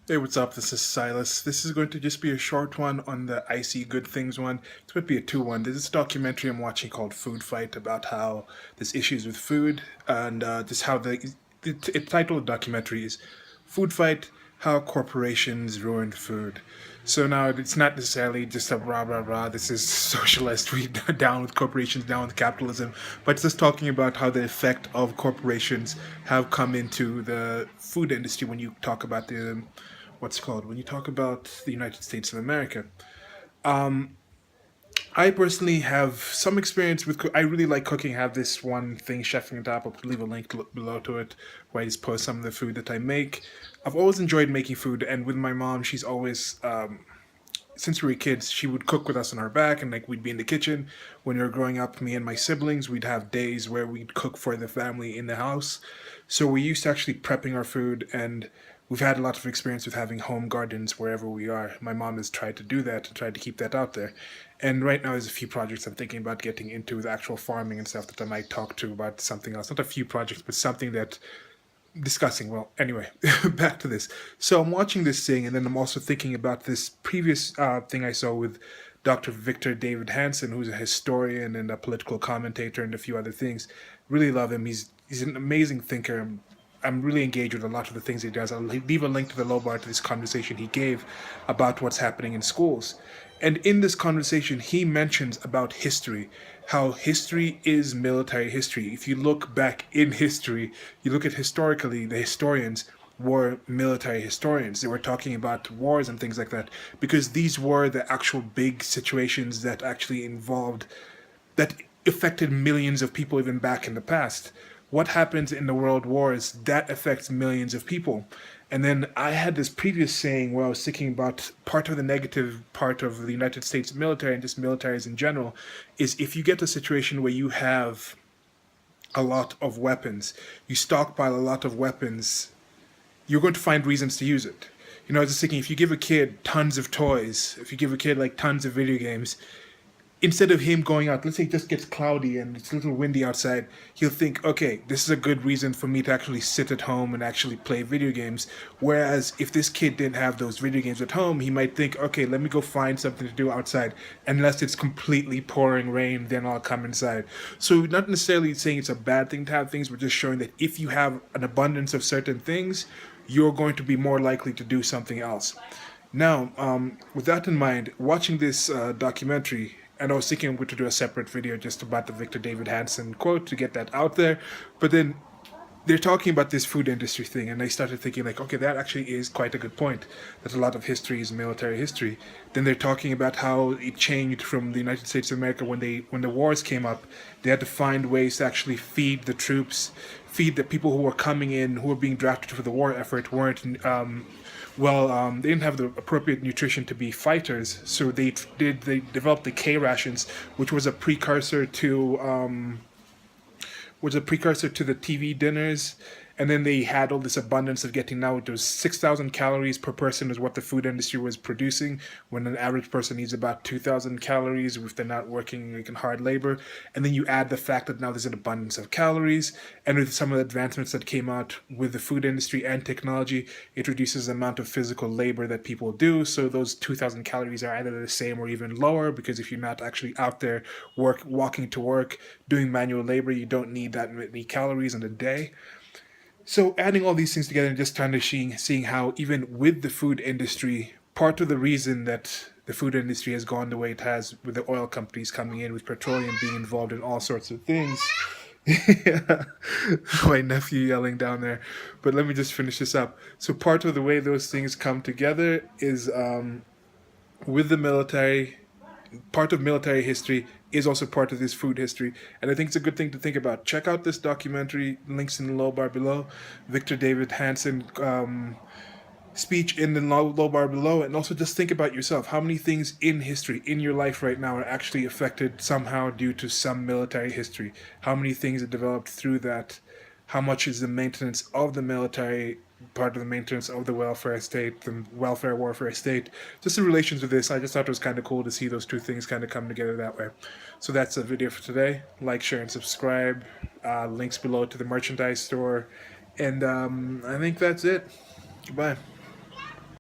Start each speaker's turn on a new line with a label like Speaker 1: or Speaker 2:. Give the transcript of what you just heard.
Speaker 1: Hey, what's up? This is Silas. This is going to just be a short one on the I See Good Things one. It's going to be a 2-1. There's this documentary I'm watching called Food Fight about how there's issues with food and just how the title of the documentary is Food Fight, How Corporations Ruined Food. So now it's not necessarily just a rah rah rah. This is socialist. We down with corporations, down with capitalism. But it's just talking about how the effect of corporations have come into the food industry when you talk about the what's it called when you talk about the United States of America. I personally have some experience with. I really like cooking. I have this one thing, Chefing It Up. I'll leave a link below to it, where I just post some of the food that I make. I've always enjoyed making food, and with my mom, she's always since we were kids, she would cook with us on our back, and like we'd be in the kitchen. When we were growing up, me and my siblings, we'd have days where we'd cook for the family in the house. So we used to actually prepping our food, and we've had a lot of experience with having home gardens wherever we are. My mom has tried to do that and tried to keep that out there. And right now, there's a few projects I'm thinking about getting into the actual farming and stuff that I might talk to about something else. Not a few projects, but something that discussing. Well, anyway, back to this. So I'm watching this thing, and then I'm also thinking about this previous thing I saw with Dr. Victor David Hanson, who's a historian and a political commentator and a few other things. Really love him. He's an amazing thinker. I'm really engaged with a lot of the things he does. I'll leave a link to the low bar to this conversation he gave about what's happening in schools. And in this conversation, he mentions about history, how history is military history. If you look back in history, you look at historically, the historians were military historians. They were talking about wars and things like that because these were the actual big situations that actually involved that affected millions of people even back in the past. What happens in the world wars that affects millions of people. And then I had this previous saying where I was thinking about part of the negative part of the United States military and just militaries in general is if you get a situation where you have a lot of weapons, you stockpile a lot of weapons, you're going to find reasons to use it. I was just thinking if you give a kid tons of toys, if you give a kid like tons of video games, instead of him going out, let's say it just gets cloudy and it's a little windy outside, he'll think, okay, this is a good reason for me to actually sit at home and actually play video games. Whereas if this kid didn't have those video games at home, he might think, okay, let me go find something to do outside. Unless it's completely pouring rain, then I'll come inside. So not necessarily saying it's a bad thing to have things, but just showing that if you have an abundance of certain things, you're going to be more likely to do something else. Now, with that in mind, watching this documentary, and I was thinking I'm going to do a separate video just about the Victor David Hanson quote to get that out there, but then they're talking about this food industry thing, and I started thinking like, okay, that actually is quite a good point. That a lot of history is military history. Then they're talking about how it changed from the United States of America when the wars came up. They had to find ways to actually feed the troops, feed the people who were coming in, who were being drafted for the war effort, weren't they didn't have the appropriate nutrition to be fighters, so they developed the K rations, which was a precursor to the TV dinners. And then they had all this abundance of getting now it was 6,000 calories per person is what the food industry was producing when an average person needs about 2,000 calories if they're not working like in hard labor. And then you add the fact that now there's an abundance of calories, and with some of the advancements that came out with the food industry and technology, it reduces the amount of physical labor that people do. So those 2,000 calories are either the same or even lower because if you're not actually out there walking to work, doing manual labor, you don't need that many calories in a day. So adding all these things together and just kind of seeing how even with the food industry, part of the reason that the food industry has gone the way it has with the oil companies coming in, with petroleum being involved in all sorts of things. Yeah, my nephew yelling down there. But let me just finish this up. So part of the way those things come together is with the military, part of military history is also part of this food history. And I think it's a good thing to think about. Check out this documentary, links in the low bar below. Victor David Hanson speech in the low bar below. And also just think about yourself. How many things in history, in your life right now, are actually affected somehow due to some military history? How many things are developed through that? How much is the maintenance of the military part of the maintenance of the welfare state, the welfare warfare state? Just in relation to this, I just thought it was kind of cool to see those two things kind of come together that way. So that's the video for today. Like, share, and subscribe. Links below to the merchandise store. And I think that's it. Goodbye.